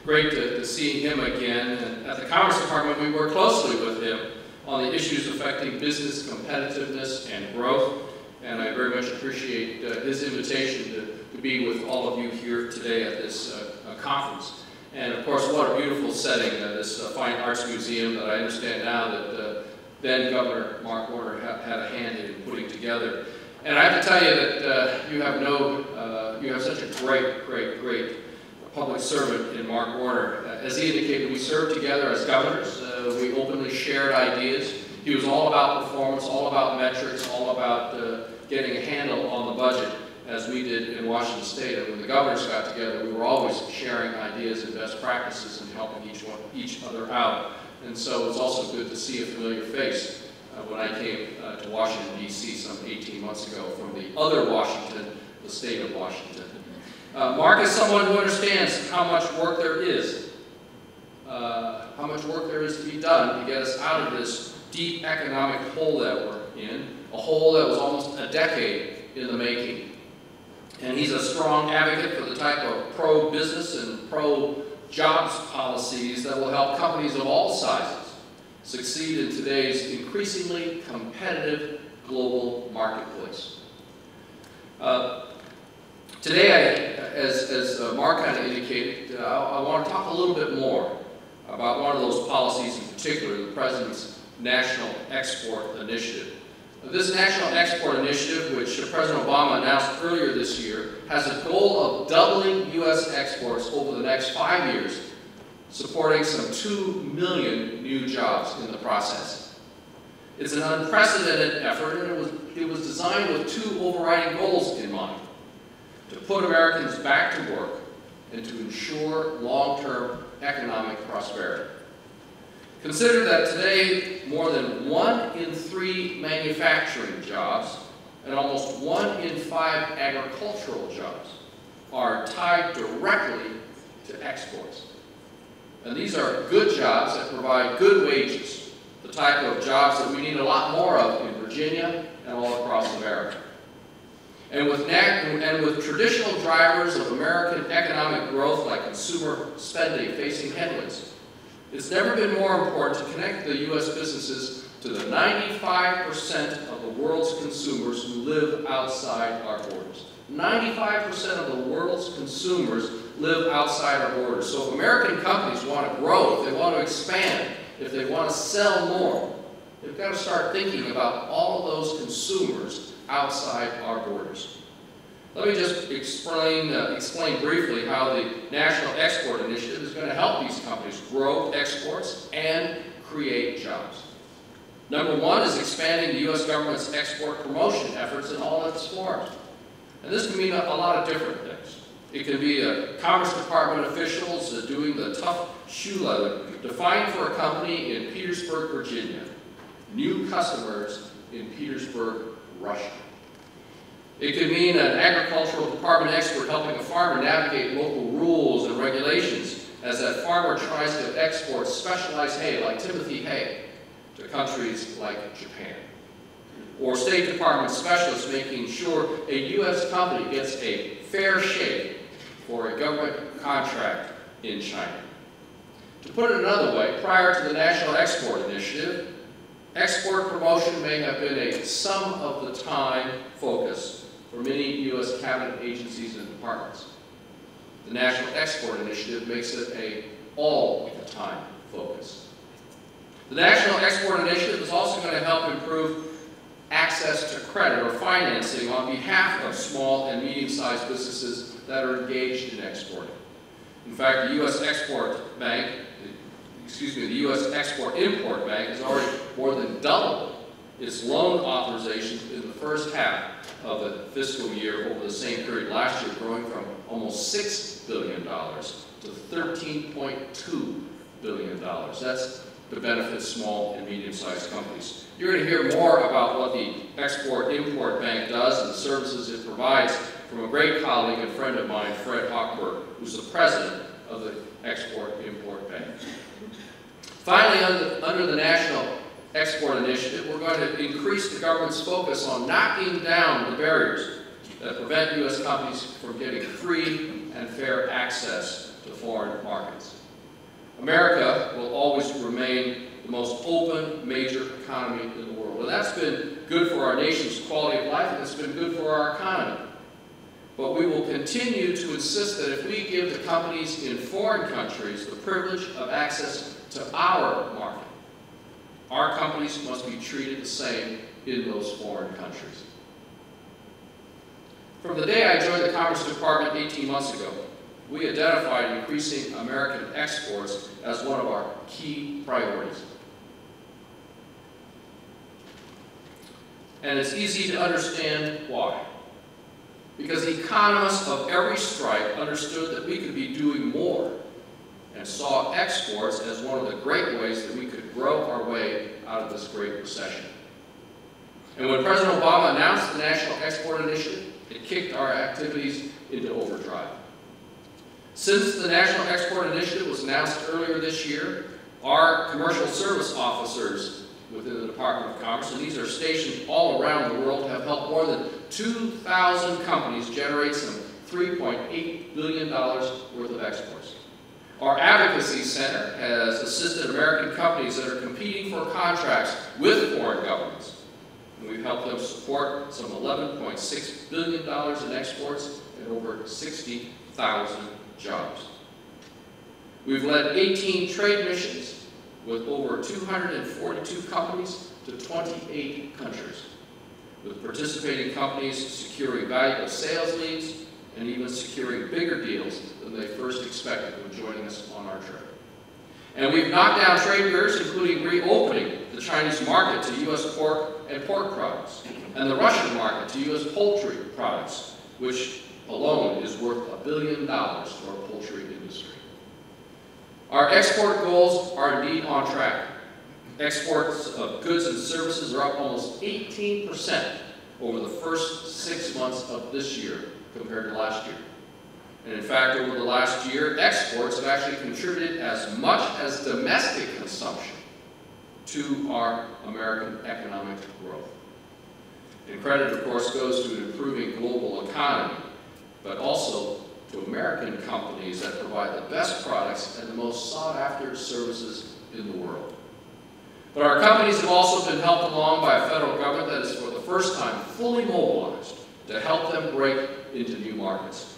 great to see him again. And at the Commerce Department, we work closely with him on the issues affecting business competitiveness and growth. And I very much appreciate his invitation to be with all of you here today at this conference. And of course, what a beautiful setting, this Fine Arts Museum that I understand now that then Governor Mark Warner had a hand in putting together. And I have to tell you that you have such a great public servant in Mark Warner. As he indicated, we served together as governors. We openly shared ideas. He was all about performance, all about metrics, all about getting a handle on the budget, as we did in Washington State. And when the governors got together, we were always sharing ideas and best practices and helping each other out. And so it was also good to see a familiar face when I came to Washington, D.C. some 18 months ago from the other Washington, the state of Washington. Mark is someone who understands how much work there is to be done to get us out of this deep economic hole that we're in, a hole that was almost a decade in the making. And he's a strong advocate for the type of pro-business and pro-jobs policies that will help companies of all sizes succeed in today's increasingly competitive global marketplace. Today, as Mark kind of indicated, I want to talk a little bit more about one of those policies in particular, the President's National Export Initiative. This National Export Initiative, which President Obama announced earlier this year, has a goal of doubling U.S. exports over the next 5 years, supporting some 2 million new jobs in the process. It's an unprecedented effort, and it was designed with two overriding goals in mind: to put Americans back to work and to ensure long-term economic prosperity. Consider that today, more than 1 in 3 manufacturing jobs and almost 1 in 5 agricultural jobs are tied directly to exports. And these are good jobs that provide good wages, the type of jobs that we need a lot more of in Virginia and all across America. And with traditional drivers of American economic growth like consumer spending facing headwinds, it's never been more important to connect the U.S. businesses to the 95% of the world's consumers who live outside our borders. 95% of the world's consumers live outside our borders. So if American companies want to grow, if they want to expand, if they want to sell more, they've got to start thinking about all of those consumers outside our borders. Let me just explain briefly how the National Export Initiative is going to help these companies grow exports and create jobs. Number one is expanding the U.S. government's export promotion efforts in all its forms. And this can mean a lot of different things. It can be Commerce Department officials doing the tough shoe leather to find for a company in Petersburg, Virginia, new customers in Petersburg, Russia. It could mean an agricultural department expert helping a farmer navigate local rules and regulations as that farmer tries to export specialized hay, like Timothy hay, to countries like Japan. Or State Department specialists making sure a U.S. company gets a fair shake for a government contract in China. To put it another way, prior to the National Export Initiative, export promotion may have been a sum of the time focus for many U.S. cabinet agencies and departments. The National Export Initiative makes it a all-the-time focus. The National Export Initiative is also going to help improve access to credit or financing on behalf of small and medium-sized businesses that are engaged in exporting. In fact, the U.S. Export Bank, the U.S. Export-Import Bank has already more than doubled its loan authorizations in the first half of the fiscal year over the same period last year, growing from almost $6 billion to $13.2 billion. That's to benefit small and medium-sized companies. You're going to hear more about what the Export-Import Bank does and the services it provides from a great colleague and friend of mine, Fred Hochberg, who's the president of the Export-Import Bank. Finally, under the National Export Initiative, we're going to increase the government's focus on knocking down the barriers that prevent prevent U.S. companies from getting free and fair access to foreign markets. America will always remain the most open major economy in the world. And that's been good for our nation's quality of life, and it's been good for our economy. But we will continue to insist that if we give the companies in foreign countries the privilege of access to our market, our companies must be treated the same in those foreign countries. From the day I joined the Commerce Department 18 months ago, we identified increasing American exports as one of our key priorities. And it's easy to understand why. Because economists of every stripe understood that we could be doing more and saw exports as one of the great ways that we could grow our way out of this great recession. And when President Obama announced the National Export Initiative, it kicked our activities into overdrive. Since the National Export Initiative was announced earlier this year, our commercial service officers within the Department of Commerce, and these are stationed all around the world, have helped more than 2,000 companies generate some $3.8 billion worth of exports. Our Advocacy Center has assisted American companies that are competing for contracts with foreign governments. And we've helped them support some $11.6 billion in exports and over 60,000 jobs. We've led 18 trade missions with over 242 companies to 28 countries, with participating companies securing valuable sales leads and even securing bigger deals than they first expected when joining us on our trip. And we've knocked down trade barriers, including reopening the Chinese market to U.S. pork and pork products, and the Russian market to U.S. poultry products, which alone is worth $1 billion to our poultry industry. Our export goals are indeed on track. Exports of goods and services are up almost 18% over the first 6 months of this year compared to last year. And in fact, over the last year, exports have actually contributed as much as domestic consumption to our American economic growth. And credit, of course, goes to an improving global economy, but also to American companies that provide the best products and the most sought-after services in the world. But our companies have also been helped along by a federal government that is for the first time fully mobilized to help them break into new markets.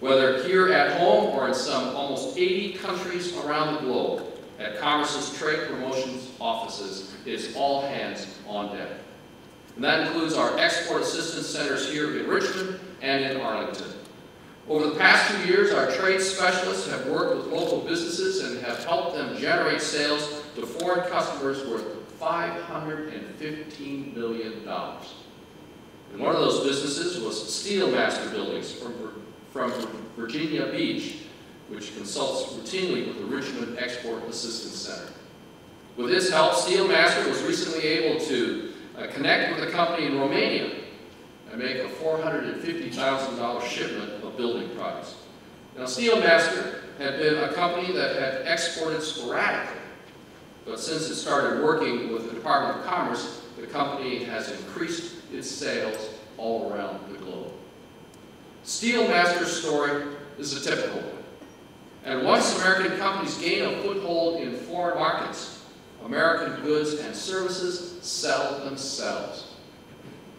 Whether here at home or in some almost 80 countries around the globe, at Commerce's trade promotions offices, it's all hands on deck. And that includes our export assistance centers here in Richmond and in Arlington. Over the past 2 years, our trade specialists have worked with local businesses and have helped them generate sales to foreign customers worth $515 million. And one of those businesses was Steelmaster Buildings from Virginia Beach, which consults routinely with the Richmond Export Assistance Center. With its help, Steelmaster was recently able to connect with a company in Romania and make a $450,000 shipment of building products. Now, Steelmaster had been a company that had exported sporadically, but since it started working with the Department of Commerce, the company has increased its sales all around the globe. Steelmaster's story is a typical one. And once American companies gain a foothold in foreign markets, American goods and services sell themselves.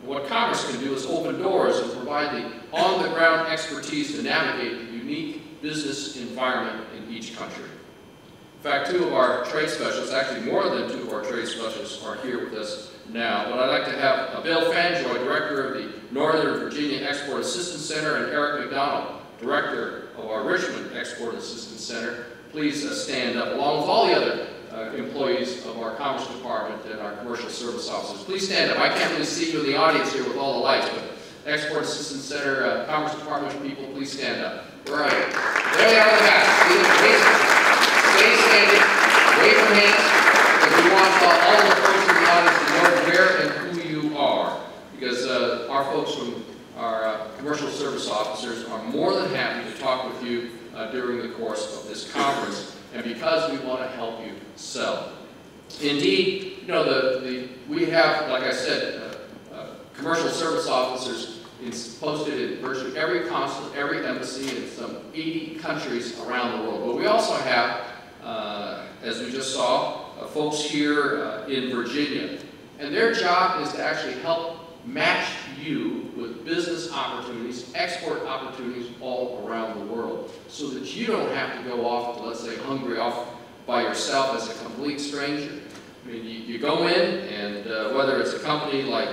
What Commerce can do is open doors and provide the on-the-ground expertise to navigate the unique business environment in each country. In fact, 2 of our trade specialists, actually more than 2 of our trade specialists, are here with us now. But I'd like to have Bill Fanjoy, Director of the Northern Virginia Export Assistance Center, and Eric McDonald, Director of our Richmond Export Assistance Center, please stand up, along with all the other employees of our Commerce Department and our commercial service officers. Please stand up. I can't really see you in the audience here with all the lights, but Export Assistance Center, Commerce Department people, please stand up. Right. There they are in the back. Stay standing. Wave your hands, because we want all the folks in the audience to know where and who you are, because our folks from our commercial service officers are more than happy to talk with you during the course of this conference, and because we want to help you sell. Indeed, you know, we have, like I said, commercial service officers in posted in virtually every consulate, every embassy in some 80 countries around the world. But we also have, as we just saw, folks here in Virginia. And their job is to actually help match you with business opportunities, export opportunities all around the world, so that you don't have to go off to, let's say, Hungary off by yourself as a complete stranger. I mean, you go in, and whether it's a company like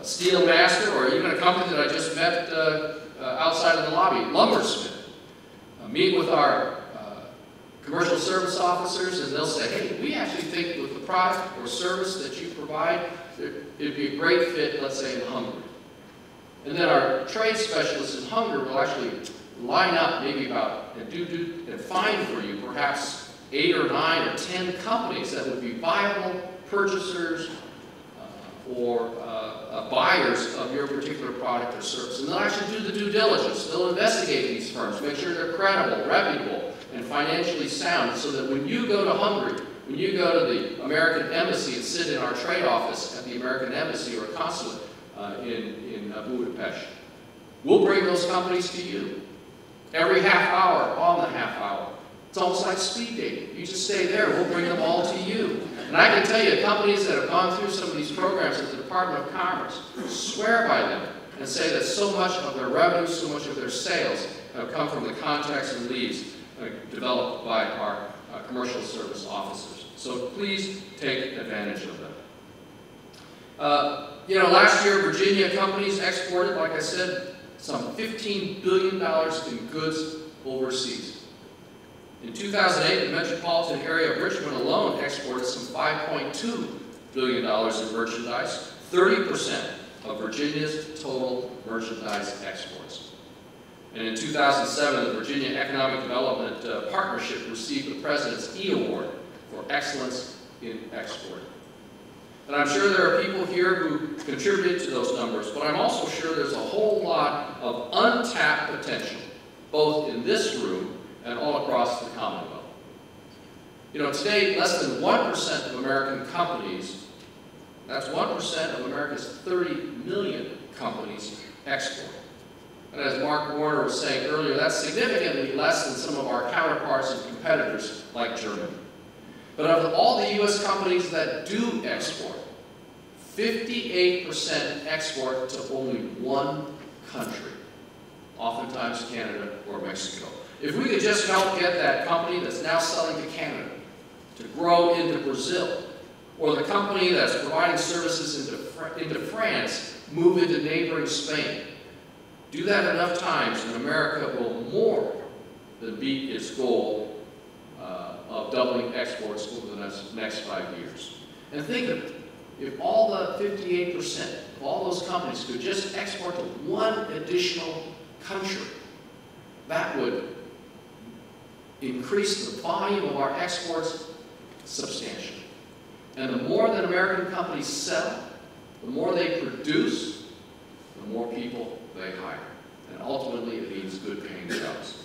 Steel Master, or even a company that I just met outside of the lobby, Lumbersmith, meet with our commercial service officers, and they'll say, hey, we actually think with the product or service that you provide, it'd be a great fit, let's say, in Hungary. And then our trade specialists in Hungary will actually line up maybe about and find for you perhaps 8 or 9 or 10 companies that would be viable purchasers or buyers of your particular product or service. And they'll actually do the due diligence. They'll investigate these firms, make sure they're credible, reputable, and financially sound, so that when you go to Hungary, when you go to the American Embassy and sit in our trade office at the American Embassy or consulate in Budapest, we'll bring those companies to you. Every half hour, on the half hour. It's almost like speed dating. You just stay there, we'll bring them all to you. And I can tell you, companies that have gone through some of these programs at the Department of Commerce swear by them and say that so much of their revenue, so much of their sales have come from the contacts and leads developed by our commercial service officers. So please take advantage of them. You know, last year, Virginia companies exported, like I said, some $15 billion in goods overseas. In 2008, the metropolitan area of Richmond alone exported some $5.2 billion in merchandise, 30% of Virginia's total merchandise exports. And in 2007, the Virginia Economic Development Partnership received the President's E Award for excellence in exporting. And I'm sure there are people here who contributed to those numbers, but I'm also sure there's a whole lot of untapped potential, both in this room and all across the Commonwealth. You know, today, less than 1% of American companies, that's 1% of America's 30 million companies, export. And as Mark Warner was saying earlier, that's significantly less than some of our counterparts and competitors like Germany. But of all the U.S. companies that do export, 58% export to only one country, oftentimes Canada or Mexico. If we could just help get that company that's now selling to Canada to grow into Brazil, or the company that's providing services into France move into neighboring Spain, do that enough times and America will more than beat its goal of doubling exports over the next 5 years. And think of it, if all the 58% of all those companies could just export to one additional country, that would increase the volume of our exports substantially. And the more that American companies sell, the more they produce, the more people they hire. And ultimately, it means good paying jobs.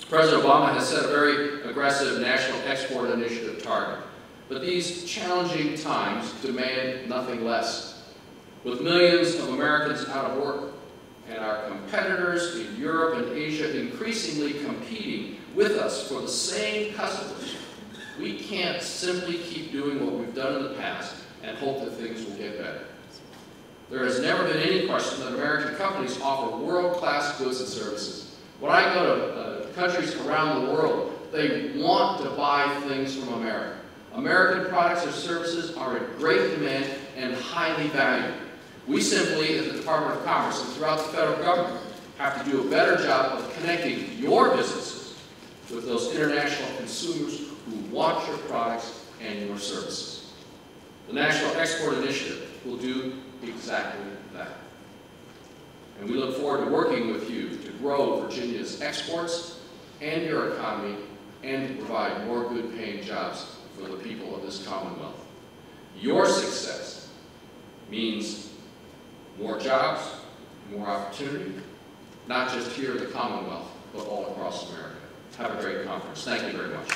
President Obama has set a very aggressive national export initiative target. But these challenging times demand nothing less. With millions of Americans out of work, and our competitors in Europe and Asia increasingly competing with us for the same customers, we can't simply keep doing what we've done in the past and hope that things will get better. There has never been any question that American companies offer world-class goods and services. When I go to countries around the world, they want to buy things from America. American products or services are in great demand and highly valued. We simply, at the Department of Commerce and throughout the federal government, have to do a better job of connecting your businesses with those international consumers who want your products and your services. The National Export Initiative will do exactly that. And we look forward to working with you to grow Virginia's exports and your economy and to provide more good-paying jobs for the people of this Commonwealth. Your success means more jobs, more opportunity, not just here in the Commonwealth, but all across America. Have a great conference. Thank you very much.